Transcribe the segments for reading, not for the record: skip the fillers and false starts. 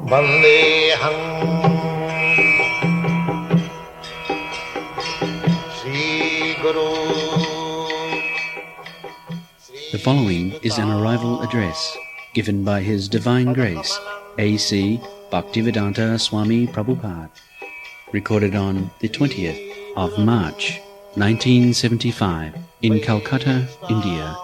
Vandeham Sri Guru. The following is an arrival address given by His Divine Grace, A.C. Bhaktivedanta Swami Prabhupada, recorded on the 20th of March, 1975, in Calcutta, India.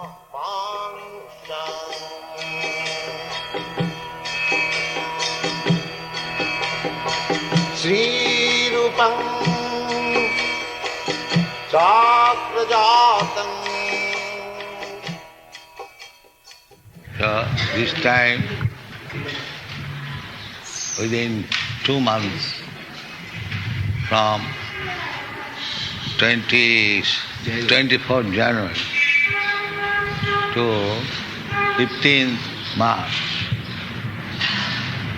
Sri Rupam Chakrajatam. So this time, within 2 months, from 24th January to 15th March,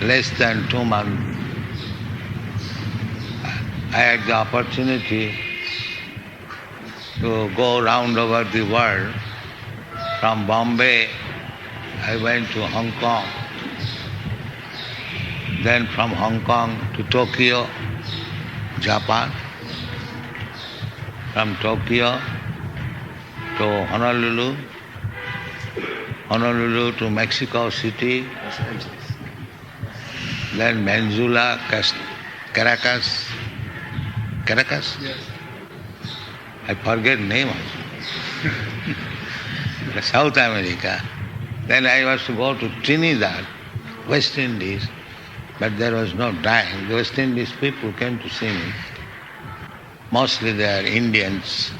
less than 2 months, I had the opportunity to go round over the world. From Bombay, I went to Hong Kong. Then from Hong Kong to Tokyo, Japan. From Tokyo to Honolulu, Honolulu to Mexico City, then Manzula, Caracas. Caracas? Yes. I forget name also. South America. Then I was to go to Trinidad, West Indies, but there was no time. The West Indies people came to see me. Mostly they are Indians.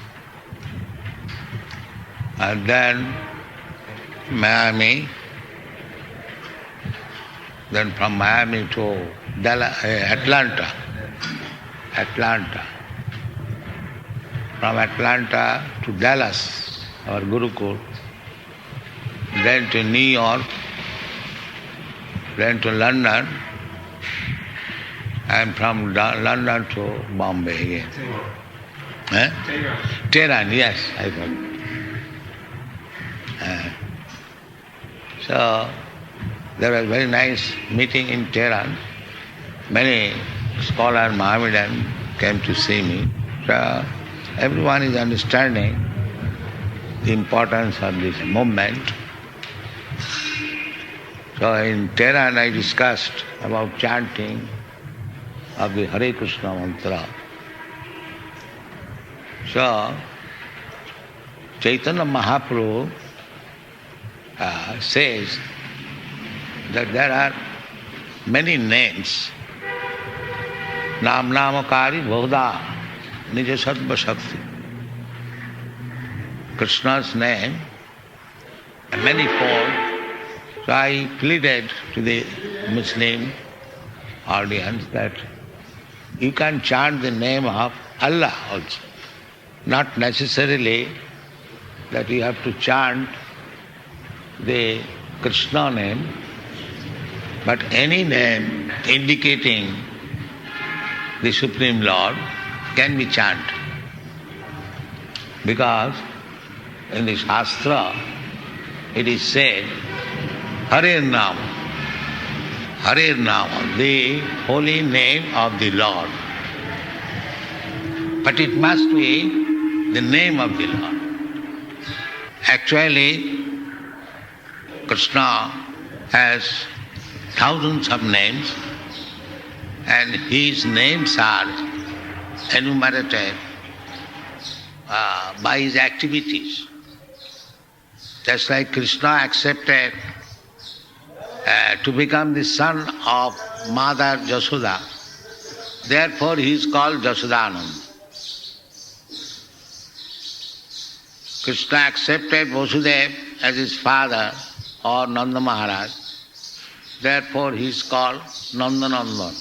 And then Miami. Then from Miami to Atlanta. From Atlanta to Dallas, our Gurukul. Then to New York. Then to London. And from London to Bombay again. Tehran, yes, I forgot. So there was a very nice meeting in Tehran. Many scholars, Mohammedan came to see me. So everyone is understanding the importance of this movement. So in Tehran I discussed about chanting of the Hare Krishna mantra. So Chaitanya Mahaprabhu says that there are many names. Nam Namakari Bhoda Nija Sattva Shakti. Krishna's name, manifold. So I pleaded to the Muslim audience that you can chant the name of Allah also. Not necessarily that you have to chant the Krishna name, but any name indicating the Supreme Lord can be chanted. Because in the Shastra it is said, Hare Nama, the holy name of the Lord. But it must be the name of the Lord. Actually, Krishna has thousands of names, and his names are enumerated by his activities. Just like Krishna accepted to become the son of Mother Jasoda, therefore he is called Jasodananda. Krishna accepted Vasudeva as his father or Nanda Maharaj, therefore he is called Nandanandan.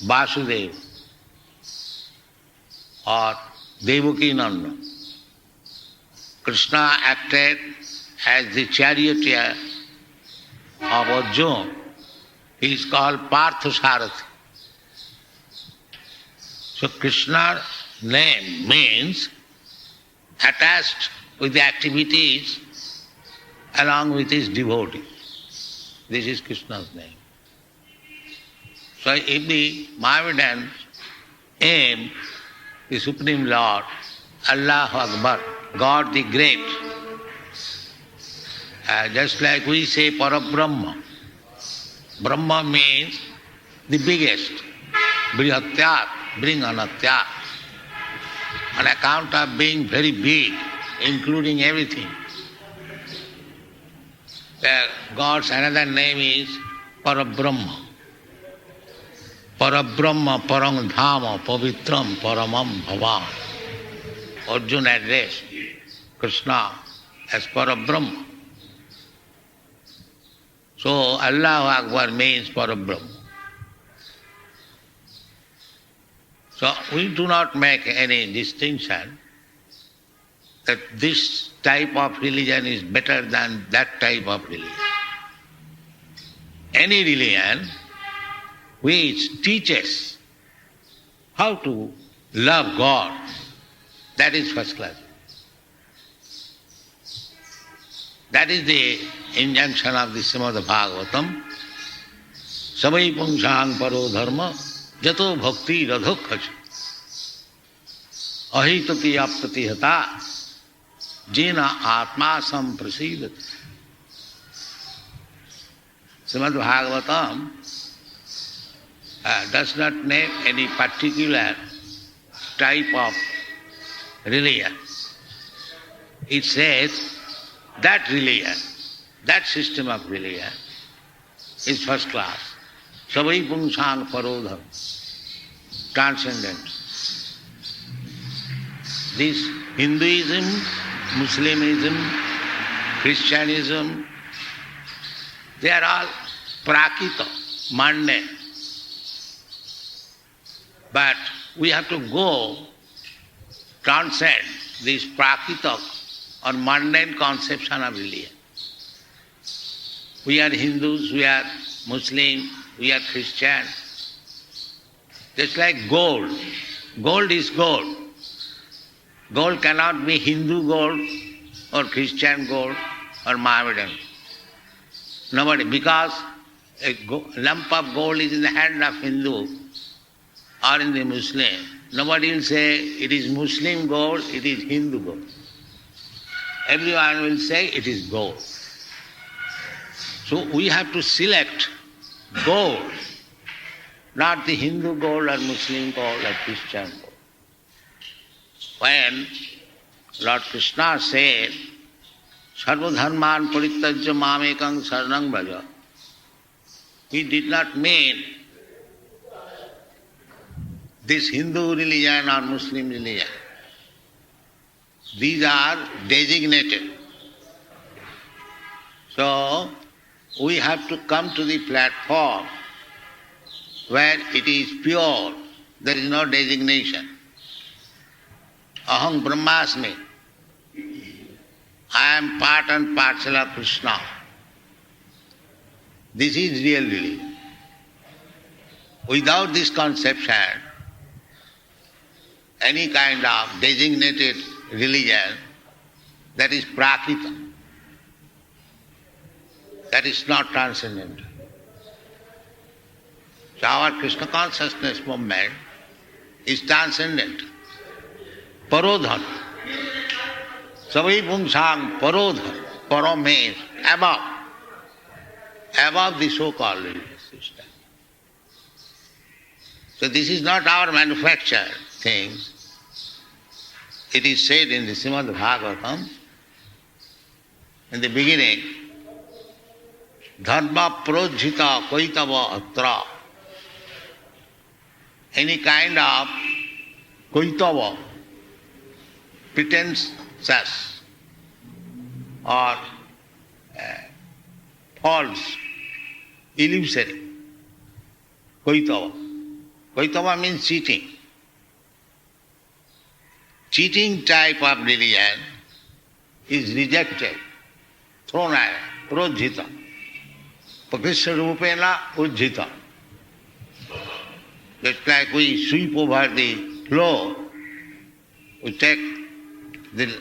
Vasudeva or Devaki Nandan. Krishna acted as the charioteer of Arjuna. He is called Parthasarathi. So Krishna's name means attached with the activities along with his devotees. This is Krishna's name. So if the Mohammedans aim the Supreme Lord, Allahu Akbar, God the Great, just like we say Parabrahma. Brahma means the biggest, Brihatyat, bring anatyat, on account of being very big, including everything. God's another name is Parabrahma. Parabrahma, Parang Dhama, Pavitram, Paramam Bhavam. Arjuna addressed Krishna as Parabrahma. So Allahu Akbar means Parabrahma. So we do not make any distinction that this type of religion is better than that type of religion. Any religion which teaches how to love God, that is first class. That is the injunction of the Srimad Bhagavatam. Savai pungsang paro dharma jato bhakti radhokhacha ahitati aptati hata jena atma samprasidati. Srimad Bhagavatam does not name any particular type of religion. It says that religion, that system of religion is first class. Savai pungsang parodham, transcendent. This Hinduism, Muslimism, Christianism, they are all prakita, mundane. But we have to go transcend this prakita or mundane conception of religion. We are Hindus, we are Muslim, we are Christian. Just like gold. Gold is gold. Gold cannot be Hindu gold or Christian gold or Mohammedan. Nobody, because a lump of gold is in the hand of Hindu or in the Muslim. Nobody will say it is Muslim gold, it is Hindu gold. Everyone will say it is gold. So we have to select gold, not the Hindu gold or Muslim gold or Christian gold. When Lord Krishna said, Sarva dharman parityajya mamekang saranang braja, he did not mean this Hindu religion or Muslim religion. These are designated. So we have to come to the platform where it is pure, there is no designation. Aham Brahmasmi. I am part and parcel of Krishna. This is real religion. Without this conception, any kind of designated religion, that is prakrita. That is not transcendental. So our Krishna consciousness movement is transcendental. Parodhan. Savai pungsang parodhan. Paro means above. Above the so-called religious system. So this is not our manufactured thing. It is said in the Srimad Bhagavatam, in the beginning, Dharma projhita kaitava atra. Any kind of kaitava, pretenses or false, illusory. Kaitava. Kaitava means cheating. Cheating type of religion is rejected, thrown away, projhita. Pakisha rupena ujjita. Just like we sweep over the floor, we take the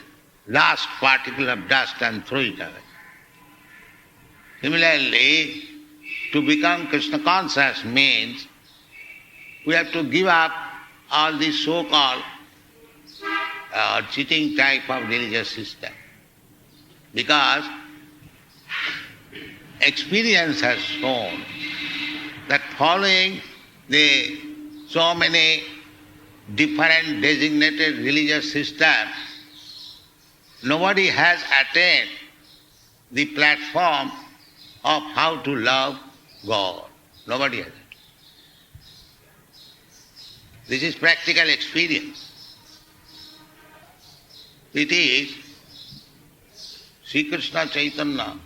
last particle of dust and throw it away. Similarly, to become Krishna conscious means we have to give up all this so-called cheating type of religious system. Because experience has shown that following the so many different designated religious systems, nobody has attained the platform of how to love God. Nobody has. This is practical experience. It is Sri Krishna Chaitanya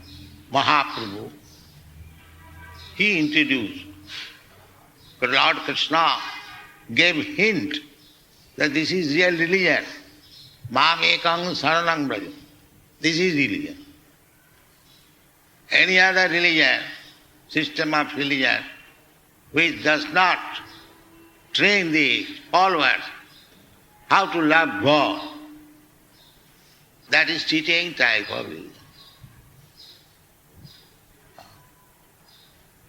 Mahaprabhu. He introduced, Lord Krishna gave hint that this is real religion. Mam ekang saranang braja. This is religion. Any other religion, system of religion, which does not train the followers how to love God, that is cheating type of religion.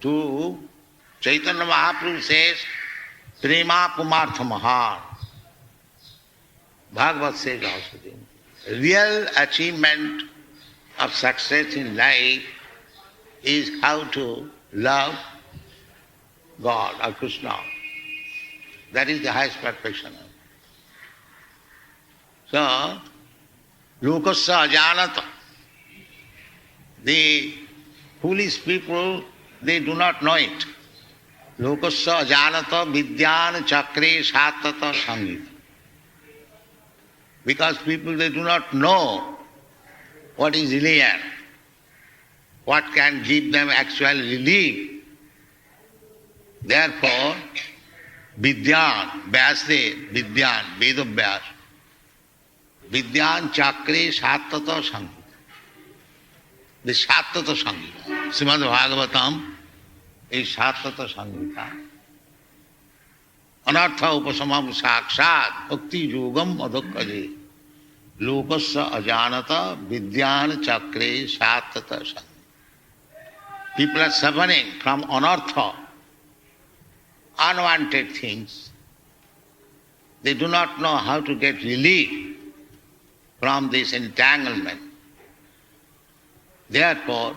To Chaitanya Mahaprabhu says, Prema Pumartha Mahan. Bhagavad says also, real achievement of success in life is how to love God or Krishna. That is the highest perfection. So, Lokasya ajanata. The foolish people, they do not know it. Lokasya ajanata vidyan chakre satata sangita. Because people, they do not know what is religion, what can give them actual relief. Therefore, Vidyan, Vyasdev, Vidyan, Vedavyas, Vidyan Chakre Satata Sangita. The Satata Sangita. Srimad Bhagavatam is Satata Sangita. Anartha Upasamam Sakshat Bhakti Yogam Adhakaje Lokasya Ajanata Vidyan Chakre Satata Sangita. People are suffering from anartha, unwanted things. They do not know how to get relief from this entanglement. Therefore,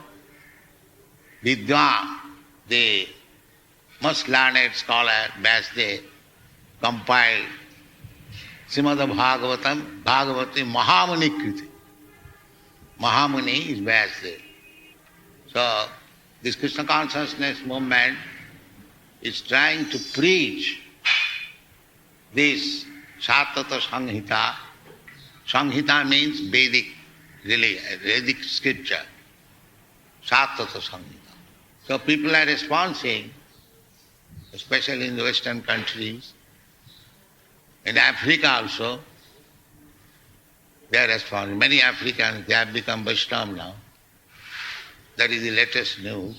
Vidwan, the most learned scholar, Vyasdev, compiled Srimad Bhagavatam, Bhagavati Mahamuni Kriti. Mahamuni is Vyasdev. So, this Krishna consciousness movement is trying to preach this Satata Sanghita. Sanghita means Vedic, really, Vedic scripture. Satata Sanghita. So people are responding, especially in the Western countries, in Africa also, they are responding. Many Africans, they have become Vaishnava now. That is the latest news.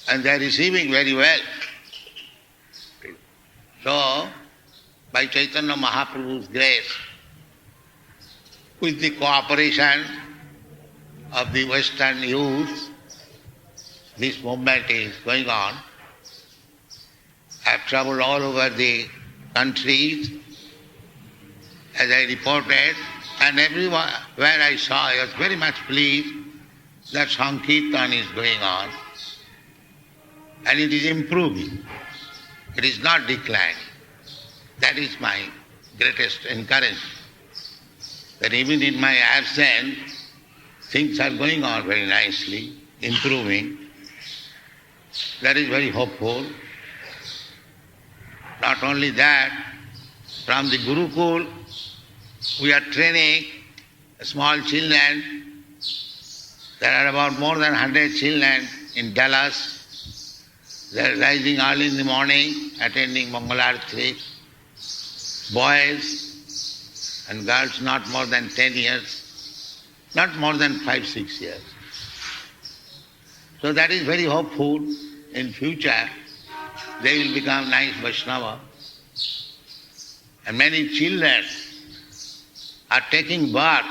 And they are receiving very well. So, by Chaitanya Mahaprabhu's grace, with the cooperation of the Western youth, this movement is going on. I have traveled all over the countries, as I reported, and everywhere where I saw, I was very much pleased that Sankirtan is going on, and it is improving. It is not declining. That is my greatest encouragement. That even in my absence, things are going on very nicely, improving. That is very hopeful. Not only that, from the Gurukul, we are training small children. There are about more than 100 children in Dallas. They are rising early in the morning, attending Mangalarti. Boys and girls not more than 10 years, not more than 5-6 years. So that is very hopeful. In future, they will become nice Vaishnava. And many children are taking birth.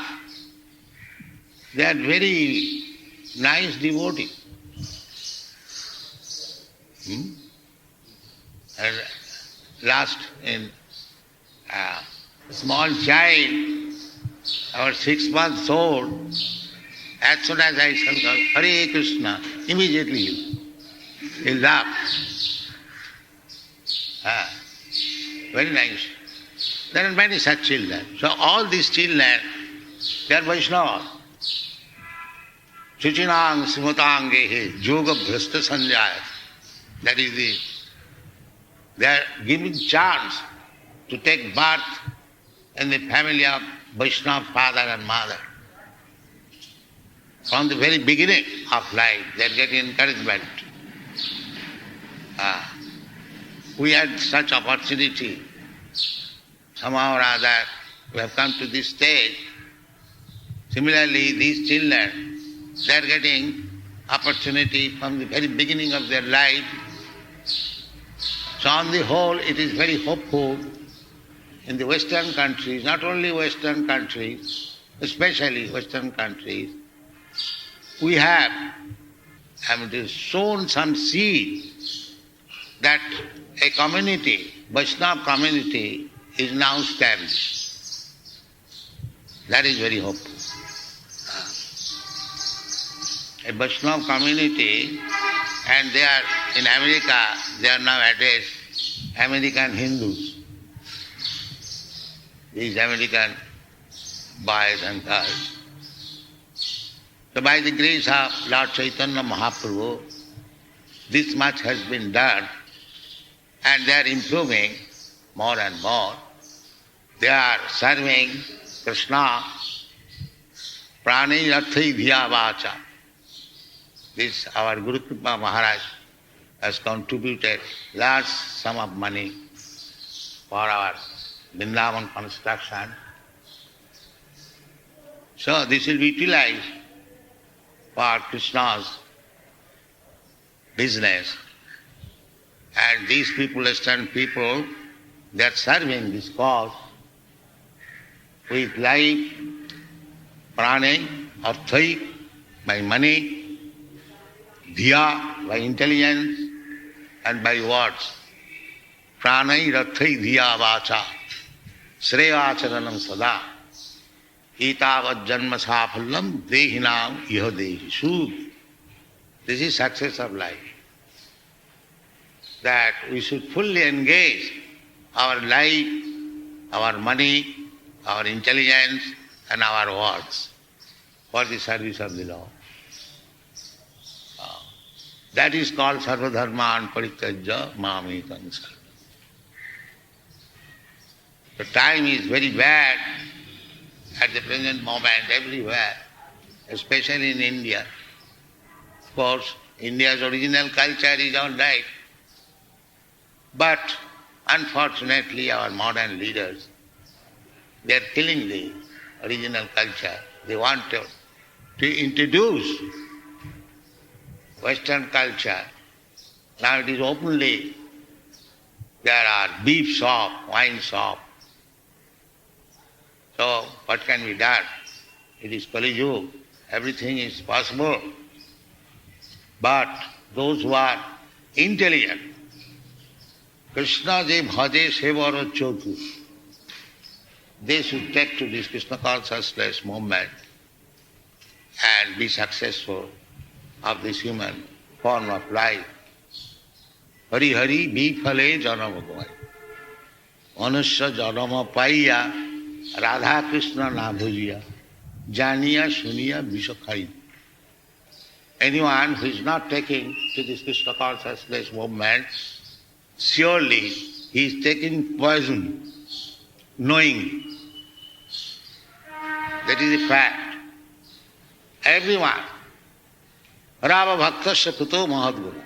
They are very nice devotees. And last in a small child, about 6 months old, as soon as I shall go, Hare Krishna, immediately he'll laugh. Very nice. There are many such children. So all these children, they are Vaishnavas. Chuchinang smutangehe yoga bhrasta sanjaya. That is they are given chance to take birth in the family of Vaishnava father and mother. From the very beginning of life, they are getting encouragement. We had such opportunity. Somehow or other, we have come to this stage. Similarly, these children, they are getting opportunity from the very beginning of their life. So on the whole, it is very hopeful in the Western countries, not only Western countries, especially Western countries, we have sown some seed that a community, Vaishnava community, is now established. That is very hopeful. A Vaishnava community, and they are in America, they are now addressed American Hindus. These American boys and girls. So by the grace of Lord Chaitanya Mahaprabhu, this much has been done, and they are improving more and more. They are serving Krishna, prani arthi dhiya vacha. This our Guru Kripa Maharaj has contributed large sum of money for our Vrindavan construction. So this will be utilized for Krishna's business. And these people, Western people, they are serving this cause with life, prana, arthai, by money, dhiya, by intelligence, and by words. Prana, arthai, dhiya, vacha, sreyacharanam sada, etavad janma safallam dehinam iha dehishu. This is success of life. That we should fully engage our life, our money, our intelligence, and our words for the service of the Lord. That is called sarvadharman parityajya mamekam sarvam. The time is very bad at the present moment everywhere, especially in India. Of course, India's original culture is all right. But unfortunately our modern leaders, they are killing the original culture. They want to introduce Western culture. Now it is openly, there are beef shop, wine shop. So what can be done? It is Kali Yuga. Everything is possible. But those who are intelligent, Krishna je bhaje sevara chotu, they should take to this Krishna consciousness movement and be successful of this human form of life. Hari Hari bifale janama bhai. Manusya janama paiya Radha Krishna na bhujiya. Janiya suniya vishakhai. Anyone who is not taking to this Krishna consciousness movement, surely he is taking poison, knowing. That is a fact. Everyone. Rava bhaktasya puto mahadguru.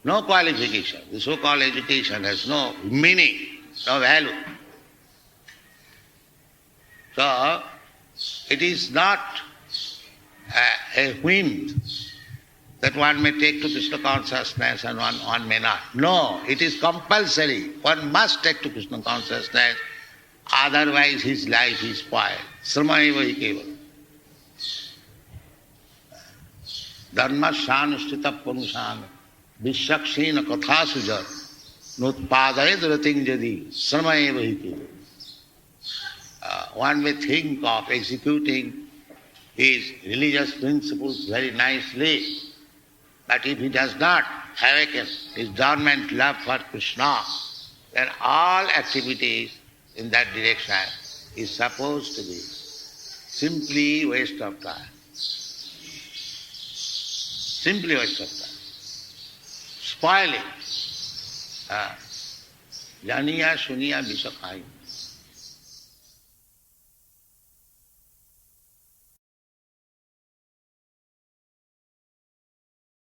No qualification. The so-called education has no meaning, no value. So, it is not a whim that one may take to Krishna consciousness and one may not. No, it is compulsory. One must take to Krishna consciousness, otherwise his life is spoiled. Srama eva hi keval. Dharma shanushtita punusana Vishakshena katha sujar nutpadayat rating jadi samaya vahiti. One may think of executing his religious principles very nicely, but if he does not awaken his dormant love for Krishna, then all activities in that direction is supposed to be simply waste of time. Simply waste of time. Spoiling. Janiya suniya bisa khai.